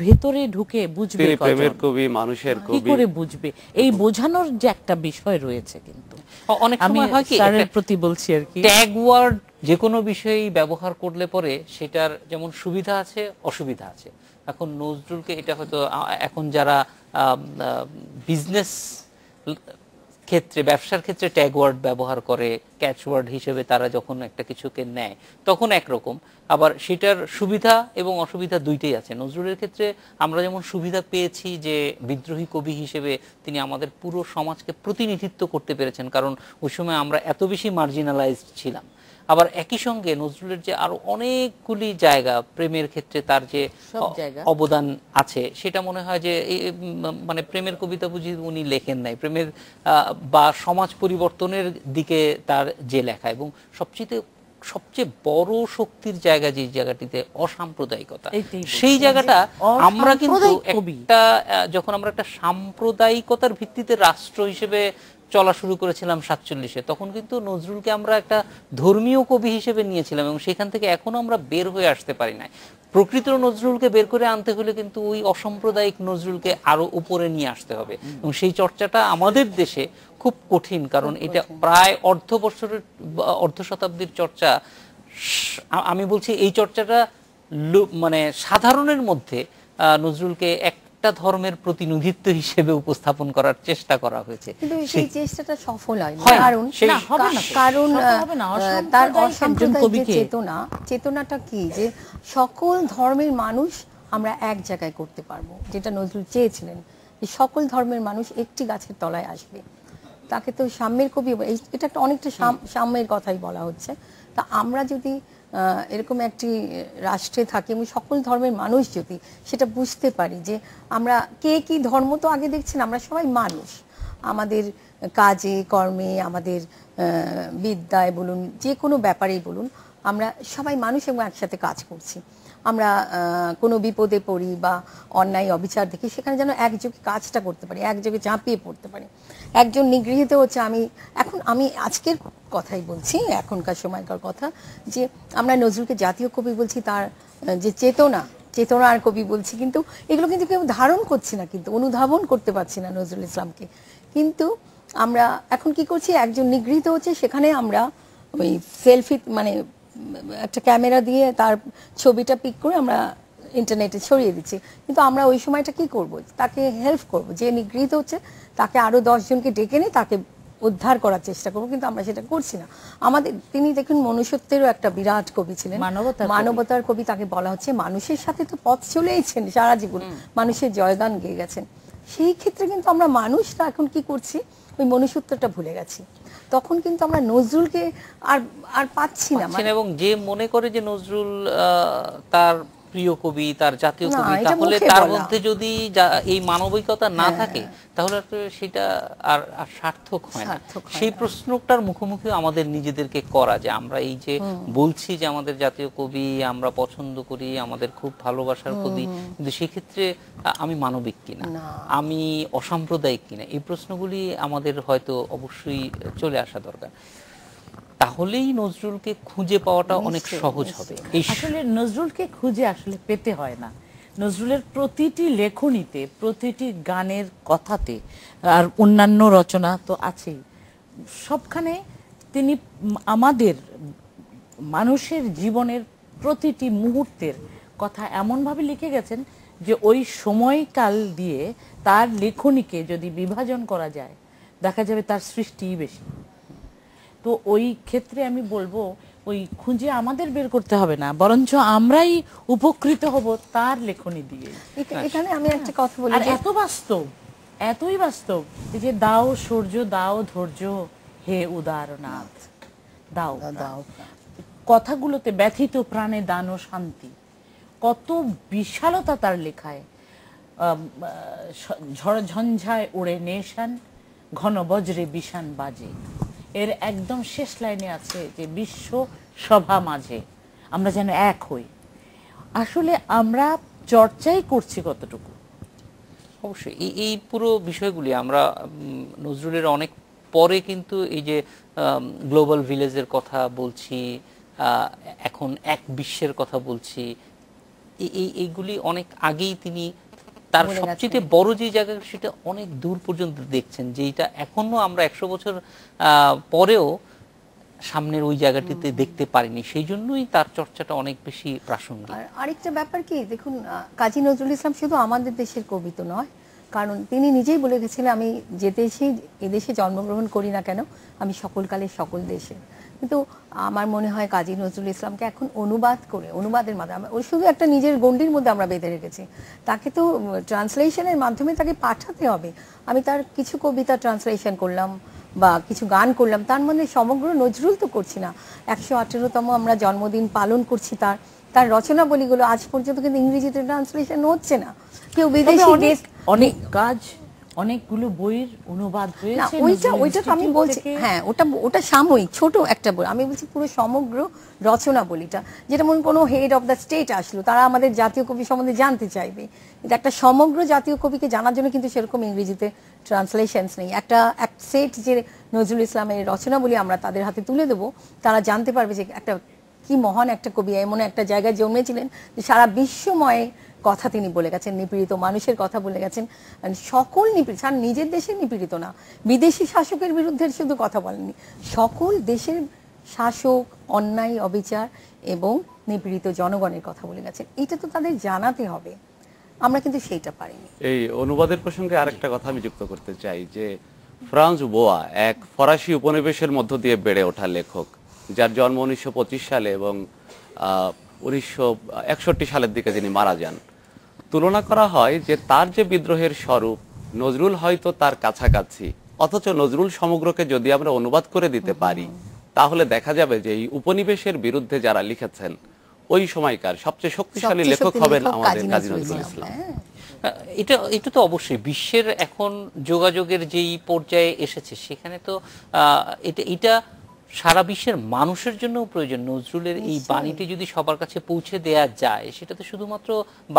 ভেতরে ঢুকে বুঝবে প্রেমের কবি, মানুষের কবি, কি করে বুঝবে, এই বোঝানোর যে একটা বিষয় রয়েছে। কিন্তু অনেক সময় হয় কি, স্যারের প্রতি বলছি আর কি, ট্যাগ ওয়ার্ড যে কোনো বিষয়েই ব্যবহার করলে পরে সেটার যেমন সুবিধা আছে অসুবিধা আছে। এখন নজরুলকে এটা হয়তো এখন যারা বিজনেস ক্ষেত্রে, ব্যবসার ক্ষেত্রে ট্যাগ ওয়ার্ড ব্যবহার করে, ক্যাচ ওয়ার্ড হিসেবে তারা যখন একটা কিছুকে নেয় তখন একরকম, আবার সেটার সুবিধা এবং অসুবিধা দুইটাই আছে। নজরুলের ক্ষেত্রে আমরা যেমন সুবিধা পেয়েছি যে বিদ্রোহী কবি হিসেবে তিনি আমাদের পুরো সমাজকে প্রতিনিধিত্ব করতে পেরেছেন, কারণ ওই সময় আমরা এত বেশি মার্জিনালাইজড ছিলাম। আবার একই সঙ্গে নজরুলের যে আরো অনেকগুলি জায়গা, প্রেমের ক্ষেত্রে তার যে অবদান আছে, সেটা মনে হয় যে মানে প্রেমের কবিতা বুঝি উনি লেখেন নাই, প্রেমের বা সমাজ পরিবর্তনের দিকে তার যে লেখা, এবং সবচেয়ে বড় শক্তির জায়গা যে জায়গাটিতে অসাম্প্রদায়িকতা, সেই জায়গাটা আমরা কিন্তু যখন আমরা একটা সাম্প্রদায়িকতার ভিত্তিতে রাষ্ট্র হিসেবে চলা শুরু করেছিলাম 47-এ, তখন কিন্তু নজরুলকে আমরা একটা ধর্মীয় কবি হিসেবে নিয়েছিলাম, এবং সেখান থেকে এখনো আমরা বের হয়ে আসতে পারি না। প্রকৃত নজরুলকে বের করে আনতে হলে কিন্তু ওই অসাম্প্রদায়িক নজরুলকে আরো উপরে নিয়ে আসতে হবে, এবং সেই চর্চাটা আমাদের দেশে খুব কঠিন, কারণ এটা প্রায় অর্ধ শতাব্দীর চর্চা। আমি বলছি এই চর্চাটা মানে সাধারণের মধ্যে নজরুলকে একটা ধর্মের প্রতিনিধিত্ব হিসেবে উপস্থাপন করার চেষ্টা করা হয়েছে, কিন্তু সেই চেষ্টাটা সফল হয়নি। কারণ তার অসাম্প্রদায়িক চেতনাটা কি, যে সকল ধর্মের মানুষ আমরা এক জায়গায় করতে পারবো, যেটা নজরুল চেয়েছিলেন, যে সকল ধর্মের মানুষ একটি গাছের তলায় আসবে। তাকে তো সাম্যের কবি, এটা একটা অনেকটা সাম্যের কথাই বলা হচ্ছে। তা আমরা যদি এরকম একটি রাষ্ট্রে থাকি এবং সকল ধর্মের মানুষ যদি সেটা বুঝতে পারি যে আমরা কে কি ধর্ম তো আগে দেখছেন, আমরা সবাই মানুষ, আমাদের কাজে কর্মে, আমাদের বিদ্যায় বলুন, যে কোনো ব্যাপারেই বলুন, আমরা সবাই মানুষ এবং একসাথে কাজ করছি। আমরা কোনো বিপদে পড়ি বা অন্যায় অবিচার দেখি, সেখানে যেন একযোগে কাজটা করতে পারি, একযোগে ঝাঁপিয়ে পড়তে পারি। একজন নিগৃহীত হচ্ছে, আমি আজকের কথাই বলছি, এখনকার সময়কার কথা, যে আমরা নজরুলকে জাতীয় কবি বলছি, তার যে চেতনার কবি বলছি, কিন্তু এগুলো কিন্তু কেউ ধারণ করছি না, কিন্তু অনুধাবন করতে পারছি না নজরুল ইসলামকে। কিন্তু আমরা এখন কি করছি, একজন নিগৃহীত হচ্ছে, সেখানে আমরা ওই সেলফি মানে একটা ক্যামেরা দিয়ে তার ছবিটা পিক করে আমরা ইন্টারনেটে ছড়িয়ে দিচ্ছি, কিন্তু আমরা ওই সময়টা কি করব, তাকে হেল্প করব, যে নিগৃহীত হচ্ছে তাকে আরো 10 জনকে ডেকে নিয়ে তাকে উদ্ধার করার চেষ্টা করবো, কিন্তু আমরা সেটা করছি না। আমাদের তিনি দেখুন মনুষ্যত্বেরও একটা বিরাট কবি ছিলেন, মানবতার কবি। তাকে বলা হচ্ছে মানুষের সাথে তো পথ চলেইছেন সারা জীবন, মানুষের জয়গান গেয়ে গেছেন। সেই ক্ষেত্রে কিন্তু আমরা মানুষরা এখন কি করছি, ওই মনুষ্যত্বটা ভুলে গেছি। তখন কিন্তু আমরা নজরুলকে আর আর পাচ্ছি না। এবং যে মনে করে যে নজরুল তার প্রিয় কবি, তার জাতীয় কবি, তাহলে তার মধ্যে যদি এই মানবিকতা না থাকে তাহলে সেটা আর সার্থক হয় না। সেই প্রশ্নটার মুখোমুখি আমাদের নিজেদেরকে করা, যে আমরা এই যে বলছি যে আমাদের জাতীয় কবি আমরা পছন্দ করি, আমাদের খুব ভালোবাসার কবি, কিন্তু সেক্ষেত্রে আমি মানবিক কিনা, আমি অসাম্প্রদায়িক কিনা, এই প্রশ্নগুলি আমাদের হয়তো অবশ্যই চলে আসা দরকার। তাহলেই নজরুলকে খুঁজে পাওয়াটা অনেক সহজ হবে। আসলে নজরুলকে খুঁজে আসলে পেতে হয় না, নজরুলের প্রতিটি লেখনীতে, প্রতিটি গানের কথাতে, আর অন্যান্য রচনা তো আছেই, সবখানে তিনি আমাদের মানুষের জীবনের প্রতিটি মুহূর্তের কথা এমনভাবে লিখে গেছেন যে ওই সময়কাল দিয়ে তার লেখনীকে যদি বিভাজন করা যায় দেখা যাবে তার সৃষ্টিই বেশি। তো ওই ক্ষেত্রে আমি বলবো ওই খুঁজে আমাদের বের করতে হবে না, বরঞ্চ আমরাই উপকৃত হব তার লেখনী দিয়ে। এখানে আমি একটা কথা বলি, এত বাস্তব, এতই বাস্তব যে দাও সূর্য দাও ধৈর্য হে উদারনাথ, দাও দাও, কথাগুলোতে ব্যথিত প্রাণে দান ও শান্তি, কত বিশালতা তার লেখায়। ঝড় ঝঞ্ঝায় ওড়ে নেশান, ঘন বজ্রে বিষান বাজে। এর একদম শেষ লাইনে আছে যে বিশ্ব সভা মাঝে আমরা যেন এক হই। আসলে আমরা চর্চাই করছি কতটুকু? অবশ্যই এই পুরো বিষয়গুলি আমরা নজরুলের অনেক পরে কিন্তু এই যে গ্লোবাল ভিলেজের কথা বলছি, এখন এক বিশ্বের কথা বলছি, এইগুলি অনেক আগেই তিনি তার সবচেয়ে বড় যে জায়গা সেটা অনেক দূর পর্যন্ত দেখছেন, যেটা এখনো আমরা 100 বছর পরেও সামনের ওই জায়গাটিতে দেখতে পারিনি। সেই জন্যই তার চর্চাটা অনেক বেশি প্রাসঙ্গিক। আর আরেকটা ব্যাপার কি, দেখুন কাজী নজরুল ইসলাম শুধু আমাদের দেশের কবি তো নয়, কারণ তিনি নিজেই বলে গেছিলেন আমি যে দেশেই এদেশে জন্মগ্রহণ করি না কেন আমি সকল কালের সকল দেশে। কিন্তু আমার মনে হয় কাজী নজরুল ইসলামকে এখন অনুবাদ করে, অনুবাদের মাধ্যমে, ওই শুধু একটা নিজের গণ্ডির মধ্যে আমরা বেঁধে রেখেছি, তাকে তো ট্রান্সলেশনের মাধ্যমে তাকে পাঠাতে হবে। আমি তার কিছু কবিতা ট্রান্সলেশন করলাম বা কিছু গান করলাম, তার মধ্যে সমগ্র নজরুল তো করছি না। 118তম আমরা জন্মদিন পালন করছি তার, তার রচনাবলীগুলো আজ পর্যন্ত কিন্তু ইংরেজিতে ট্রান্সলেশন হচ্ছে না। কেউ বিদেশি অনেক কাজ, অনেকগুলো বইয়ের অনুবাদ হয়েছে। ওইটা তো আমি বলছি, হ্যাঁ ওটা সাময়িক ছোট একটা বই। আমি বলছি পুরো সমগ্র রচনাবলীটা, যেটা মনে কোনো হেড অফ দ্য স্টেট আসলো, তারা আমাদের জাতীয় কবি সম্বন্ধে জানতে চাইবে। এটা একটা সমগ্র জাতীয় কবিকে জানার জন্য কিন্তু সেরকম ইংরেজিতে ট্রান্সলেশনস নেই। এক সেট যে নজরুল ইসলামের রচনাবলী আমরা তাদের হাতে তুলে দেবো, তারা জানতে পারবে যে একটা কি মহান একটা কবি এমন একটা জায়গায় জন্মেছিলেন যে সারা বিশ্বময় কথা তিনি বলে গেছেন, নিপীড়িত মানুষের কথা বলে গেছেন, সকল নিপীড়িত, আর নিজের দেশের নিপীড়িত না, বিদেশি শাসকের বিরুদ্ধে শুধু কথা বলেননি, সকল দেশের শাসক, অন্যায় অবিচার এবং নিপীড়িত জনগণের কথা বলে গেছেন। এটা তো তাদের জানাতে হবে, আমরা কিন্তু সেইটা পারিনি। এই অনুবাদের প্রসঙ্গে আরেকটা কথা আমি যুক্ত করতে চাই যে ফ্রান্স বোয়া এক ফরাসি উপনিবেশের মধ্য দিয়ে বেড়ে ওঠা লেখক, যার জন্ম 1925 সালে এবং 1961 সালের দিকে যিনি মারা যান। তুলনা করা হয় যে তার যে বিদ্রোহের স্বরূপ, নজরুল হয়তো তার কাছাকাছি, অথচ নজরুল সমগ্রকে যদি আমরা অনুবাদ করে দিতে পারি তাহলে দেখা যাবে যে এই উপনিবেশের বিরুদ্ধে যারা লিখেছেন ওই সময়কার সবচেয়ে শক্তিশালী লেখক হবেন আমাদের কাজী নজরুল ইসলাম। এটা তো অবশ্যই বিশ্বের এখন যোগাযোগের যেই পর্যায়ে এসেছে সেখানে তো এটা সারা বিশ্বের মানুষের জন্য প্রয়োজন। নজরুলের এই বাণীটি যদি সবার কাছে পৌঁছে দেয়া যায় সেটা তো শুধুমাত্র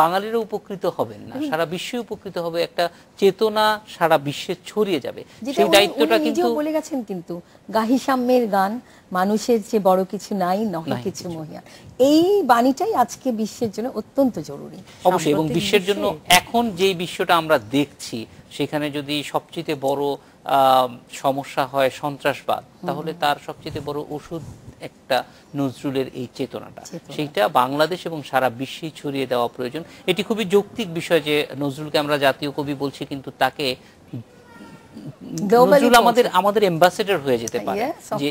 বাঙালিরা উপকৃত হবেন না, সারা বিশ্ব উপকৃত হবে, একটা চেতনা সারা বিশ্বে ছড়িয়ে যাবে। সেই দায়িত্বটা কিন্তু বলে গেছেন, কিন্তু গাহি সাম্যের গান মানুষের যে বড় কিছু নাই নহে কিছু মহিয়ান, এই বাণীটাই আজকে বিশ্বের জন্য অত্যন্ত জরুরি। অবশ্যই, এবং বিশ্বের জন্য এখন যে বিশ্বটা আমরা দেখছি সেখানে যদি সবচেয়ে বড় সমস্যা হয় সন্ত্রাসবাদ, তাহলে তার সবচেয়ে বড় ওষুধ একটা নজরুলের এই চেতনাটা, সেইটা বাংলাদেশ এবং সারা বিশ্বে ছড়িয়ে দেওয়া প্রয়োজন। এটি খুবই যৌক্তিক বিষয় যে নজরুলকে আমরা জাতীয় কবি বলছি, কিন্তু তাকে Globally নজরুল আমাদের আমাদের অ্যাম্বাসেডর হয়ে যেতে পারে, Yes, of যে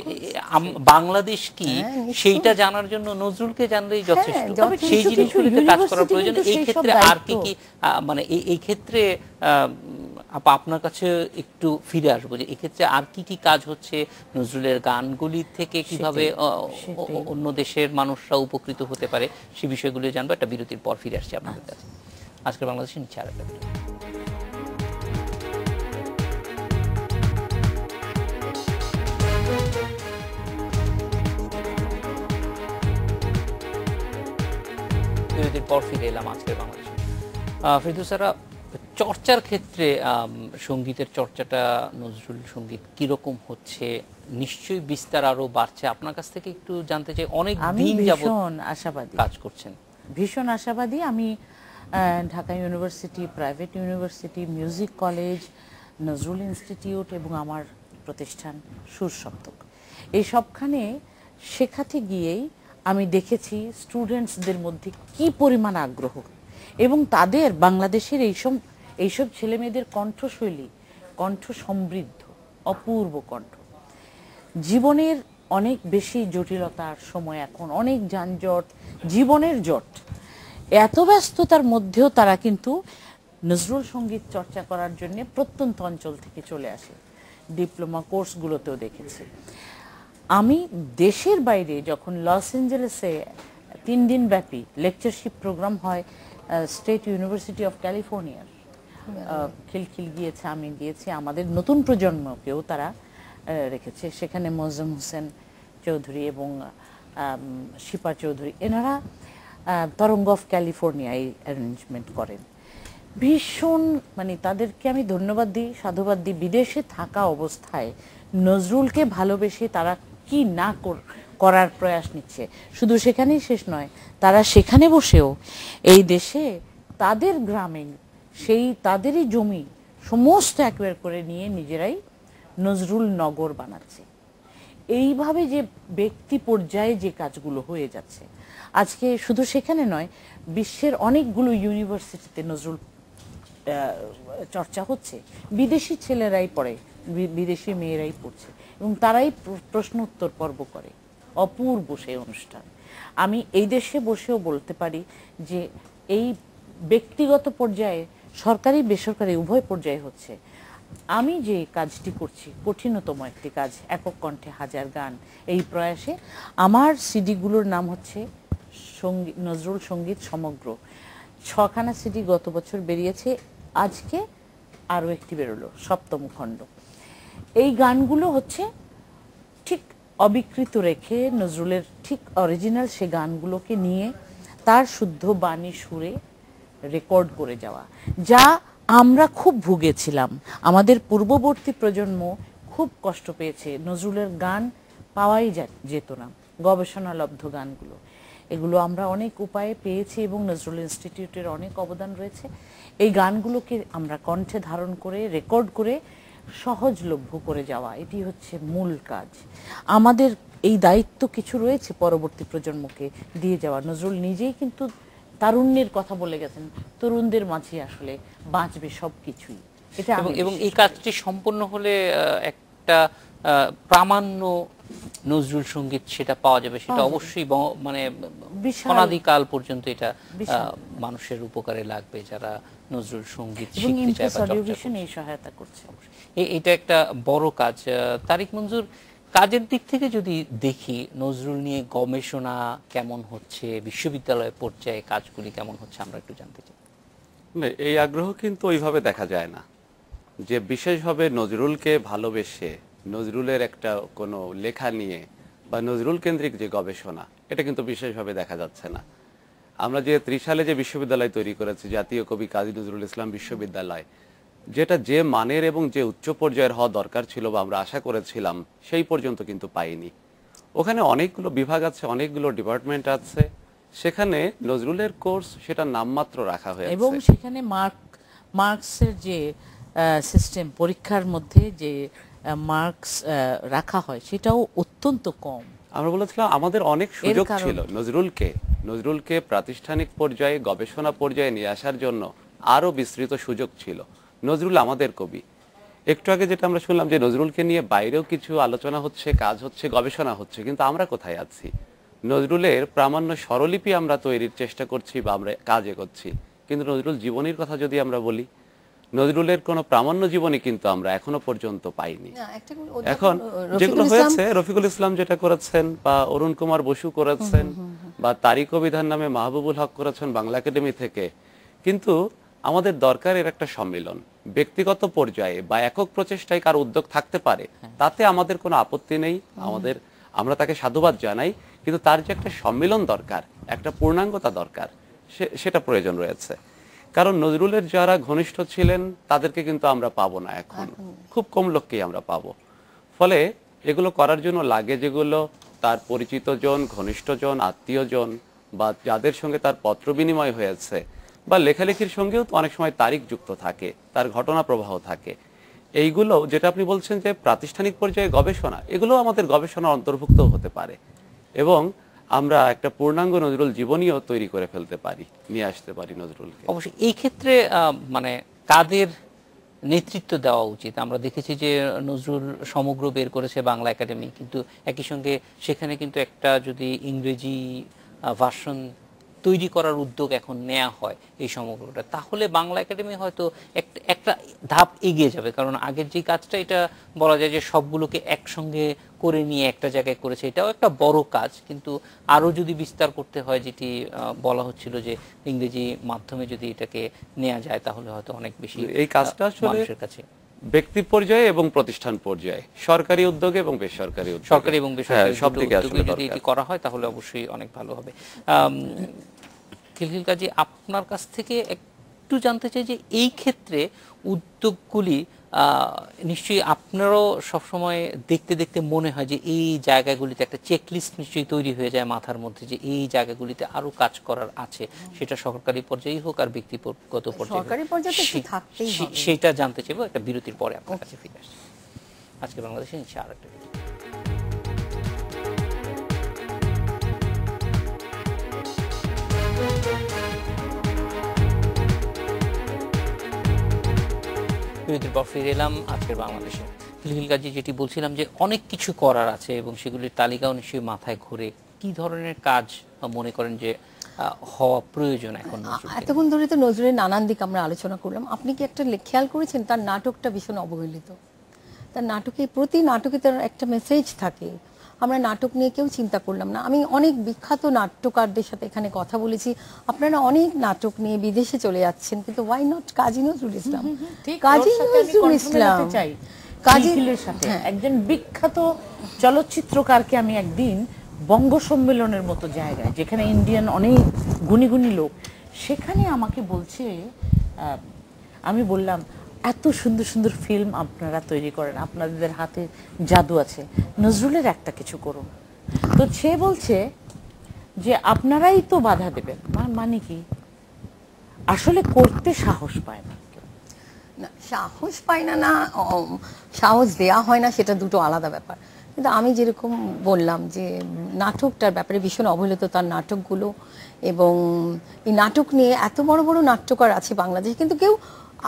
বাংলাদেশ কি নিশ্চয়ই। সেইটা জানার জন্য নজরুলকে জানলেই যথেষ্ট। তবে সেই কিছু কিছু জিনিসগুলিতে কাজ করার university প্রয়োজন। কিন্তু এই সেই সব ক্ষেত্রে আর কি দায়িত্ব। কি মানে এই ক্ষেত্রে আপা আপনার কাছে একটু ফিরে আসবো যে এক্ষেত্রে আর কি কি কাজ হচ্ছে, নজরুলের গানগুলি থেকে কিভাবে সেটাই। অন্য দেশের মানুষরা উপকৃত হতে পারে, সেই বিষয়গুলো জানবো। একটা বিরতির পর ফিরে আসছি আপনাদের কাছে। আজকের বাংলাদেশের নিচে আর একটা বিরতি। বিরতির পর ফিরে এলাম আজকের বাংলাদেশে। ফেরদৌসারা, চর্চার ক্ষেত্রে সঙ্গীতের চর্চাটা, নজরুল সঙ্গীত কিরকম হচ্ছে? নিশ্চয়ই বিস্তার আরো বাড়ছে। আপনার কাছ থেকে একটু জানতে চাই, অনেক আমি দিন যাবত ভীষণ আশাবাদী, কাজ করছেন। ভীষণ আশাবাদী। আমি Dhaka university, private university, music college, Nazrul institute এবং আমার প্রতিষ্ঠান সুর সপ্তক, এই সবখানে শেখাতে গিয়েই আমি দেখেছি স্টুডেন্টসদের মধ্যে কি পরিমাণ আগ্রহ, এবং তাদের বাংলাদেশের এইসব ছেলেমেয়েদের কণ্ঠশৈলী, কণ্ঠ সমৃদ্ধ, অপূর্ব কণ্ঠ। জীবনের অনেক বেশি জটিলতার সময় এখন, অনেক যানজট, জীবনের জট, এত ব্যস্ততার মধ্যেও তারা কিন্তু নজরুল সঙ্গীত চর্চা করার জন্য প্রত্যন্ত অঞ্চল থেকে চলে আসে। ডিপ্লোমা কোর্সগুলোতেও দেখেছি। আমি দেশের বাইরে যখন লস অ্যাঞ্জেলেসে 3 দিন ব্যাপী লেকচারশিপ প্রোগ্রাম হয়, স্টেট ইউনিভার্সিটি অফ ক্যালিফোর্নিয়ার, খিলখিল গিয়েছে, আমি গিয়েছি, আমাদের নতুন প্রজন্মকেও তারা রেখেছে সেখানে। মোজাম হোসেন চৌধুরী এবং শিপা চৌধুরী, এনারা তরঙ্গ অফ ক্যালিফোর্নিয়া এই অ্যারেঞ্জমেন্ট করেন। ভীষণ, মানে তাদেরকে আমি ধন্যবাদ দিই, সাধুবাদ দিই। বিদেশে থাকা অবস্থায় নজরুলকে ভালোবেসে তারা কি না করার প্রয়াস নিচ্ছে। শুধু সেখানেই শেষ নয়, তারা সেখানে বসেও এই দেশে তাদের গ্রামে সেই তাদেরই জমি সমস্ত অ্যাকোয়ার করে নিয়ে নিজেরাই নজরুল নগর বানাচ্ছে। এইভাবে যে ব্যক্তি পর্যায়ে যে কাজগুলো হয়ে যাচ্ছে আজকে, শুধু সেখানে নয়, বিশ্বের অনেকগুলো ইউনিভার্সিটিতে নজরুল চর্চা হচ্ছে। বিদেশি ছেলেরাই পড়ে, বিদেশি মেয়েরাই পড়ছে, এবং তারাই প্রশ্ন উত্তর পর্ব করে। অপূর্ব সেই অনুষ্ঠান। আমি এই দেশে বসেও বলতে পারি যে এই ব্যক্তিগত পর্যায়ে, সরকারি বেসরকারি উভয় পর্যায়ে হচ্ছে। আমি যে কাজটি করছি, কঠিনতম একটি কাজ, একক কণ্ঠে হাজার গান, এই প্রয়াসে আমার সিডিগুলোর নাম হচ্ছে নজরুল সঙ্গীত সমগ্র। 6খানা সিডি গত বছর বেরিয়েছে, আজকে আরও একটি বেরোলো, 7ম খণ্ড। এই গানগুলো হচ্ছে ঠিক অবিকৃত রেখে নজরুলের ঠিক অরিজিনাল সে গানগুলোকে নিয়ে তার শুদ্ধ বাণী সুরে রেকর্ড করে যাওয়া, যা আমরা খুব ভুগেছিলাম। আমাদের পূর্ববর্তী প্রজন্ম খুব কষ্ট পেয়েছে, নজরুলের গান পাওয়াই যেত না, গবেষণালব্ধ গানগুলো। এগুলো আমরা অনেক উপায়ে পেয়েছি এবং নজরুল ইনস্টিটিউটের অনেক অবদান রয়েছে। এই গানগুলোকে আমরা কণ্ঠে ধারণ করে, রেকর্ড করে সহজলভ্য করে যাওয়া, এটি হচ্ছে মূল কাজ। আমাদের এই দায়িত্ব কিছু রয়েছে পরবর্তী প্রজন্মকে দিয়ে যাওয়া। নজরুল নিজেই কিন্তু তারুণ্যের কথা বলে গেছেন, তরুণদের মাঝে আসলে বাঁচবে সব কিছুই। এটা এবং এই কাজটি সম্পন্ন হলে একটা প্রামাণ্য নজরুল সঙ্গীত সেটা পাওয়া যাবে, সেটা অবশ্যই মানে অনাদিকাল পর্যন্ত এটা মানুষের উপকারে লাগবে যারা নজরুল সঙ্গীত শিখতে চায় বা চর্চা করছে। এই সহায়তা করছে। এটা একটা বড় কাজ। তারিক মঞ্জুর, কাজের দিক থেকে যদি দেখি, নজরুল নিয়ে গবেষণা কেমন হচ্ছে, বিশ্ববিদ্যালয় পর্যায়ে কাজগুলি কেমন হচ্ছে, আমরা একটু জানতে চাই। এই আগ্রহ কিন্তু ওইভাবে দেখা যায় না, যে বিশেষভাবে নজরুলকে ভালোবেসে নজরুলের একটা কোনো লেখা নিয়ে বা নজরুল কেন্দ্রিক যে গবেষণা, এটা কিন্তু বিশেষভাবে দেখা যাচ্ছে না। আমরা যে 30 সালে যে বিশ্ববিদ্যালয় তৈরি করেছি, জাতীয় কবি কাজী নজরুল ইসলাম বিশ্ববিদ্যালয়, যেটা যে মানের এবং যে উচ্চ পর্যায়ের হওয়া দরকার ছিল বা আমরা আশা করেছিলাম, সেই পর্যন্ত কিন্তু পাইনি। ওখানে অনেকগুলো বিভাগ আছে, অনেকগুলো ডিপার্টমেন্ট আছে, সেখানে নজরুলের কোর্স সেটা নামমাত্র রাখা হয়েছে। এবং সেখানে মার্কসের যে সিস্টেম, পরীক্ষার মধ্যে যে মার্কস রাখা হয়, সেটাও অত্যন্ত কম। আমরা বলেছিলাম আমাদের অনেক সুযোগ ছিল নজরুলকে প্রাতিষ্ঠানিক পর্যায়ে, গবেষণা পর্যায়ে নিয়ে আসার জন্য আরো বিস্তৃত সুযোগ ছিল। নজরুল আমাদের কবি, একটু আগে যেটা আমরা শুনলাম যে নজরুলকে নিয়ে বাইরেও কিছু আলোচনা হচ্ছে, কাজ হচ্ছে, গবেষণা হচ্ছে, কিন্তু আমরা কোথায় আছি? নজরুলের প্রামাণ্য স্বরলিপি আমরা তৈরির চেষ্টা করছি বা আমরা কাজ এগোচ্ছি, কিন্তু নজরুল জীবনীর কথা যদি আমরা বলি, নজরুলের কোনো প্রামাণ্য জীবনী কিন্তু আমরা এখনো পর্যন্ত পাইনি। এখন যেগুলো হয়েছে, রফিকুল ইসলাম যেটা করেছেন বা অরুণ কুমার বসু করেছেন বা তারিক অভিধান নামে মাহবুবুল হক করেছেন বাংলা একাডেমি থেকে, কিন্তু আমাদের দরকার এর একটা সম্মিলন। ব্যক্তিগত পর্যায়ে বা একক প্রচেষ্টায় কার উদ্যোগ থাকতে পারে, তাতে আমাদের কোনো আপত্তি নেই, আমরা তাকে সাধুবাদ জানাই, কিন্তু তার যে একটা সম্মিলন দরকার, একটা পূর্ণাঙ্গতা দরকার, সেটা প্রয়োজন রয়েছে। কারণ নজরুলের যারা ঘনিষ্ঠ ছিলেন তাদেরকে কিন্তু আমরা পাবো না, এখন খুব কম লোককেই আমরা পাবো। ফলে এগুলো করার জন্য লাগে যেগুলো তার পরিচিত জন, ঘনিষ্ঠ জন, আত্মীয় জন বা যাদের সঙ্গে তার পত্র বিনিময় হয়েছে বা লেখালেখির সঙ্গেও তো অনেক সময় তারিখ যুক্ত থাকে, তার ঘটনা প্রবাহ থাকে। এইগুলো যেটা আপনি বলছেন যে প্রাতিষ্ঠানিক পর্যায়ে গবেষণা, এগুলো আমাদের গবেষণার অন্তর্ভুক্ত হতে পারে এবং আমরা একটা পূর্ণাঙ্গ নজরুল জীবনীও তৈরি করে ফেলতে পারি, নিয়ে আসতে পারি নজরুলকে। অবশ্যই এই ক্ষেত্রে মানে কাদের নেতৃত্ব দেওয়া উচিত? আমরা দেখেছি যে নজরুল সমগ্র বের করেছে বাংলা একাডেমি, কিন্তু একই সঙ্গে সেখানে কিন্তু একটা যদি ইংরেজি ভার্সন তৈরি করার উদ্যোগ এখন নেওয়া হয় এই সমগ্রটা, তাহলে বাংলা একাডেমি হয়তো একটা ধাপ এগিয়ে যাবে। কারণ আগের যে কাজটা, এটা বলা যায় যে সবগুলোকে একসঙ্গে করে নিয়ে একটা জায়গায় করেছে, এটাও একটা বড় কাজ, কিন্তু আরও যদি বিস্তার করতে হয়, যেটি বলা হচ্ছিল যে ইংরেজি মাধ্যমে যদি এটাকে নেওয়া যায় তাহলে হয়তো অনেক বেশি এই কাজটা আসলে মানুষের কাছে ব্যক্তি পর্যায়ে এবং প্রতিষ্ঠান পর্যায়ে, সরকারি উদ্যোগে এবং বেসরকারি উদ্যোগে, সরকারি এবং বেসরকারি সব দিকে আসলে যদি এটি করা হয় তাহলে অবশ্যই অনেক ভালো হবে। খিলখিল কাজী, আপনার কাছ থেকে একটু জানতে চাই যে এই ক্ষেত্রে উদ্যোগগুলি নিশ্চয়ই আপনারও সবসময় দেখতে দেখতে মনে হয় যে এই জায়গাগুলিতে একটা চেকলিস্ট নিশ্চয়ই তৈরি হয়ে যায় মাথার মধ্যে, যে এই জায়গাগুলিতে আরো কাজ করার আছে, সেটা সরকারি পর্যায়েই হোক আর ব্যক্তিগত পর্যায়ে, সেটা জানতে চাইবো। একটা বিরতির পরে আপনার কাছে ফিরে আসছি। আজকে বাংলাদেশে নিচ্ছে আর একটা বিরতি। বিরতির পর ফিরে এলাম আজকের বাংলাদেশে। খিলখিল কাজী, যেটি বলছিলাম যে অনেক কিছু করার আছে এবং সেগুলির তালিকাও নিশ্চয়ই মাথায় ঘুরে, কি ধরনের কাজ মনে করেন যে হওয়া প্রয়োজন এখন? এতক্ষণ ধরে তো নজরুলের নানান দিক আমরা আলোচনা করলাম। আপনি কি একটা খেয়াল করেছেন তার নাটকটা ভীষণ অবহেলিত? তার নাটকে, প্রতি নাটকে তার একটা মেসেজ থাকে। আমরা নাটক নিয়ে কেউ চিন্তা করলাম না। আমি অনেক বিখ্যাত নাট্যকারদের সাথে এখানে কথা বলেছি, আপনারা অনেক নাটক নিয়ে বিদেশে চলে যাচ্ছেন, কিন্তু ওয়াই নট কাজী নজরুল ইসলাম? কাজী নজরুল ইসলাম কাজীর সাথে একজন বিখ্যাত চলচ্চিত্রকারকে আমি একদিন বঙ্গ সম্মেলনের মতো জায়গায়, যেখানে ইন্ডিয়ান অনেক গুণী গুণী লোক, সেখানে আমাকে বলছে, আমি বললাম এত সুন্দর সুন্দর ফিল্ম আপনারা তৈরি করেন, আপনাদের হাতে জাদু আছে, নজরুলের একটা কিছু করুন। তো সে বলছে যে আপনারাই তো বাধা দেবেন। মানে কি? আসলে করতে সাহস পায় না। সাহস পায় না, না সাহস দেয়া হয় না, সেটা দুটো আলাদা ব্যাপার। কিন্তু আমি যেরকম বললাম যে নাটকটার ব্যাপারে ভীষণ অবহেলিত তার নাটকগুলো, এবং এই নাটক নিয়ে এত বড় বড় নাট্যকার আছে বাংলাদেশে, কিন্তু কেউ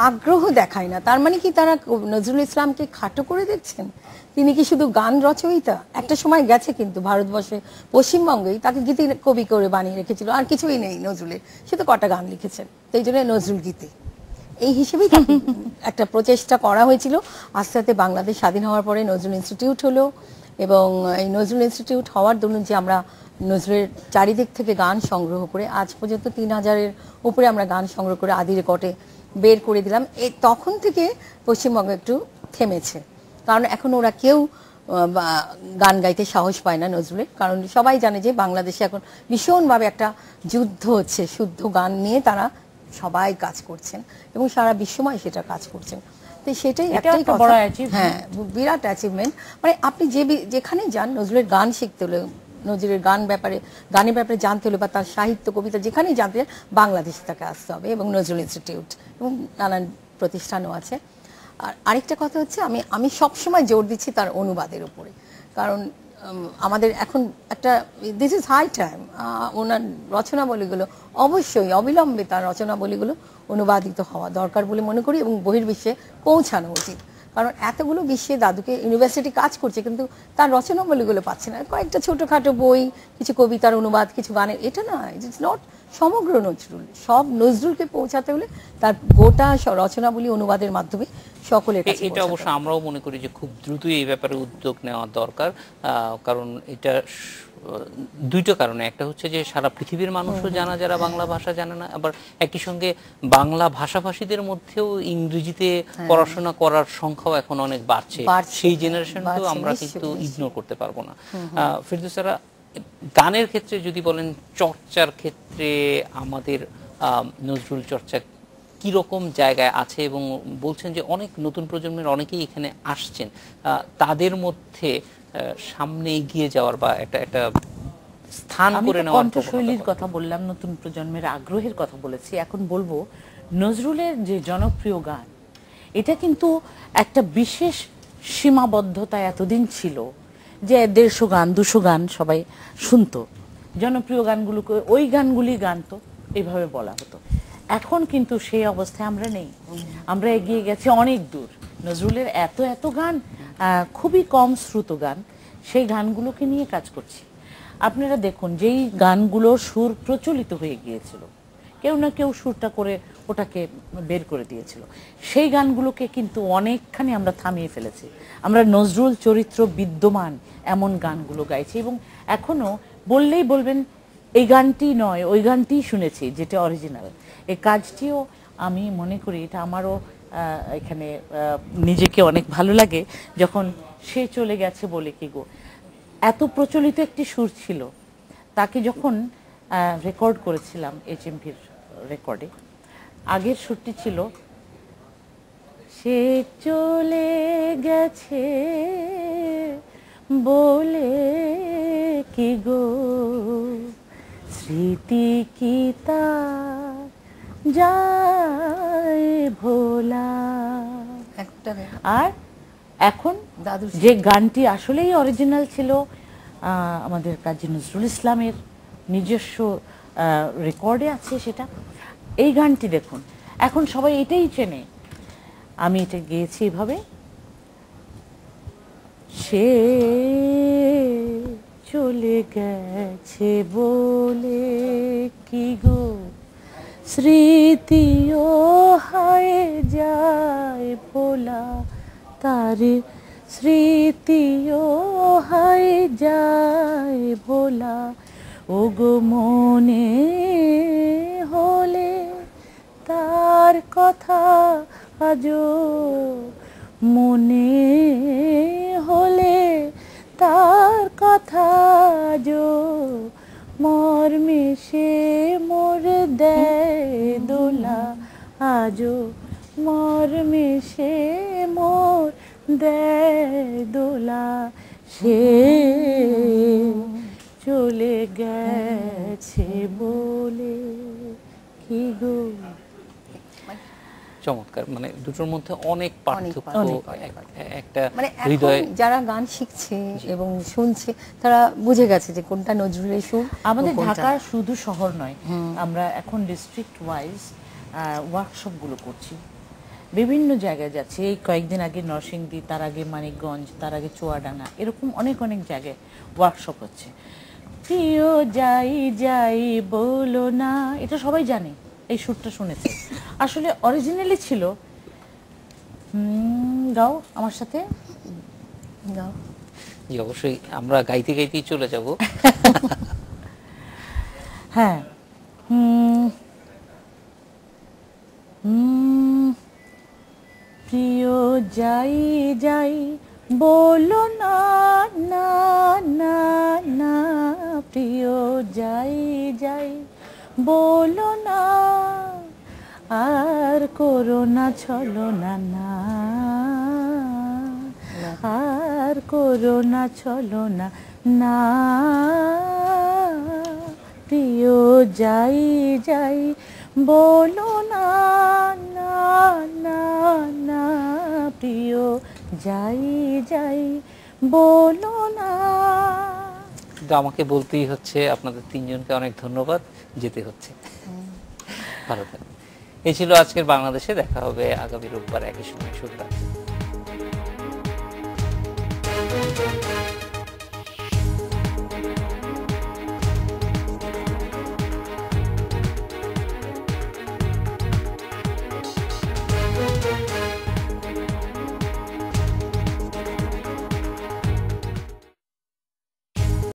আগ্রহ দেখায় না। তার মানে কি তারা নজরুল ইসলামকে খাটো করে দেখছেন? তিনি কি শুধু গান রচয়িতা? একটা সময় গেছে কিন্তু ভারতবর্ষে, পশ্চিমবঙ্গেই তাকে গীতি কবি করে বানিয়ে রেখেছিল, আর কিছুই নেই নজরুলের। সে তো কটা গান লিখেছেন, তো এই জন্য নজরুল গীতি এই হিসেবেই একটা প্রচেষ্টা করা হয়েছিল। আস্তে আস্তে বাংলাদেশ স্বাধীন হওয়ার পরে নজরুল ইনস্টিটিউট হলো, এবং এই নজরুল ইনস্টিটিউট হওয়ার দরুন যে আমরা নজরুলের চারিদিক থেকে গান সংগ্রহ করে আজ পর্যন্ত 3000-এর উপরে আমরা গান সংগ্রহ করে আদি রেকর্ডে বের করে দিলাম। তখন থেকে পশ্চিমবঙ্গ একটু থেমেছে, কারণ এখন ওরা কেউ গান গাইতে সাহস পায় না নজরুলের, কারণ সবাই জানে যে বাংলাদেশে এখন ভীষণভাবে একটা যুদ্ধ হচ্ছে, শুদ্ধ গান নিয়ে তারা সবাই কাজ করছেন এবং সারা বিশ্বময় সেটা কাজ করছেন। তো সেটাই একটাই কথা, হ্যাঁ বিরাট অ্যাচিভমেন্ট। মানে আপনি যেখানে যান, নজরুলের গান শিখতে হলে, নজরুলের গানের ব্যাপারে জানতে হলে বা তার সাহিত্য কবিতা যেখানেই জানতে চান, বাংলাদেশে তাকে আসতে হবে, এবং নজরুল ইনস্টিটিউট এবং নানান প্রতিষ্ঠানও আছে। আর আরেকটা কথা হচ্ছে, আমি সবসময় জোর দিচ্ছি তার অনুবাদের উপরে, কারণ আমাদের এখন একটা দিস ইজ হাই টাইম, ওনার রচনাবলীগুলো অবশ্যই অবিলম্বে তার রচনাবলীগুলো অনুবাদিত হওয়া দরকার বলে মনে করি, এবং বহির্বিশ্বে পৌঁছানো উচিত। কারণ এতগুলো বিশ্বে দাদুকে ইউনিভার্সিটি কাজ করছে কিন্তু তার রচনাবলীগুলো পাচ্ছে না, কয়েকটা ছোটোখাটো বই, কিছু কবিতার অনুবাদ, কিছু গানের, এটা না, ইটস নট সমগ্র নজরুল। সব নজরুলকে পৌঁছাতে হলে তার গোটা রচনাবলী অনুবাদের মাধ্যমে সকলের কাছে এটা অবশ্য আমরাও মনে করি যে খুব দ্রুতই এই ব্যাপারে উদ্যোগ নেওয়া দরকার, কারণ এটা দুইটা কারণে। একটা হচ্ছে যে সারা পৃথিবীর মানুষও জানা যারা বাংলা ভাষা জানে না, আবার একই সঙ্গে বাংলা ভাষাভাষীদের মধ্যেও ইংরেজিতে পড়াশোনা করার সংখ্যাও এখন অনেক বাড়ছে, সেই জেনারেশনকেও আমরা কিন্তু ইগনোর করতে পারবো না। ফেরদৌসা, গানের ক্ষেত্রে যদি বলেন, চর্চার ক্ষেত্রে আমাদের নজরুল চর্চা কিরকম জায়গায় আছে, এবং বলছেন যে অনেক নতুন প্রজন্মের অনেকেই এখানে আসছেন, তাদের মধ্যে সামনে এগিয়ে যাওয়ার বা একটা স্থান করে নেওয়ার কণ্ঠশৈলীর কথা বললাম, নতুন প্রজন্মের আগ্রহের কথা বলেছি, এখন বলবো নজরুলের যে জনপ্রিয় গান, এটা কিন্তু একটা বিশেষ সীমাবদ্ধতা এতদিন ছিল যে 150 গান 200 গান সবাই শুনতো, জনপ্রিয় গানগুলোকে ওই গানগুলি গানতো, এইভাবে বলা হতো। এখন কিন্তু সেই অবস্থায় আমরা নেই, আমরা এগিয়ে গেছি অনেক দূর। নজরুলের এত এত গান, খুবই কম শ্রুত গান, সেই গানগুলোকে নিয়ে কাজ করছি। আপনারা দেখুন, যেই গানগুলো সুর প্রচলিত হয়ে গিয়েছিল, কেউ না কেউ সুরটা করে ওটাকে বের করে দিয়েছিল, সেই গানগুলোকে কিন্তু অনেকখানি আমরা থামিয়ে ফেলেছি। আমরা নজরুল চরিত্র বিদ্যমান এমন গানগুলো গাইছি, এবং এখনো বললেই বলবেন এই গানটি নয় ওই গানটি শুনেছি, যেটা অরিজিনাল। এই কাজটিও আমি মনে করি, এটা আমারও এখানে নিজেকে অনেক ভালো লাগে যখন সে চলে গেছে বলে কি গো, এত প্রচলিত একটি সুর ছিল, তাকে যখন রেকর্ড করেছিলাম HMV-র রেকর্ডে, আগের সুরটি ছিল সে চলে গেছে বলে কি গো, স্মৃতি কি তা যায় ভোলা। আর এখন যে গানটি আসলেই অরিজিনাল ছিল, আমাদের কাজী নজরুল ইসলামের নিজস্ব রেকর্ডে আছে সেটা, এই গানটি দেখুন, এখন সবাই এটাই চেনে। আমি এটা গেয়েছি এভাবে, সে চলে গেছে বলে কি গো, স্মৃতিও হায় যায় ভোলা, তার স্মৃতিও হায় যায় ভোলা, ও গো মনে হলে তার কথা আজো, মনে হলে তার কথা আজো, মর্মে সে মোর দেয় দোলা, আজো মর্মে সে মোর দেয় দোলা, সে চলে গেছে বলে কি গো। চমৎকার, মানে দুটোর মধ্যে অনেক পার্থক্য, একটা মানে হৃদয়। যারা গান শিখছে এবং শুনছে তারা বুঝে গেছে যে কোনটা নজরুলের সুর। আমাদের ঢাকা শুধু শহর নয়, আমরা এখন ডিস্ট্রিক্ট ওয়াইজ ওয়ার্কশপগুলো করছি, বিভিন্ন জায়গায় যাচ্ছে। এই কয়েকদিন আগে নরসিংদী, তার আগে মানিকগঞ্জ, তার আগে চুয়াডাঙ্গা, এরকম অনেক অনেক জায়গায় ওয়ার্কশপ হচ্ছে। প্রিয় যাই যাই বলো না, এটা সবাই জানে, এই সুরটা শুনেছে, আসলে অরিজিনালি ছিল। গাও আমার সাথে, গাও। জি অবশ্যই, আমরা গাইতে গাইতেই চলে যাব। হ্যাঁ, প্রিয় যাই যাই বলো না, না না না, প্রিয় যাই যাই বলো না, আর করোনা ছলো না, না আর করোনা ছলো না, না, প্রিয় যাই যাই বলো না, না না না, প্রিয় যাই যাই বলো না। কিন্তু আমাকে বলতেই হচ্ছে, আপনাদের তিনজনকে অনেক ধন্যবাদ, যেতে হচ্ছে। ভালো থাকবেন। এই ছিল আজকের বাংলাদেশে, দেখা হবে আগামী রোববার একই সময়। শুভরাত্রি।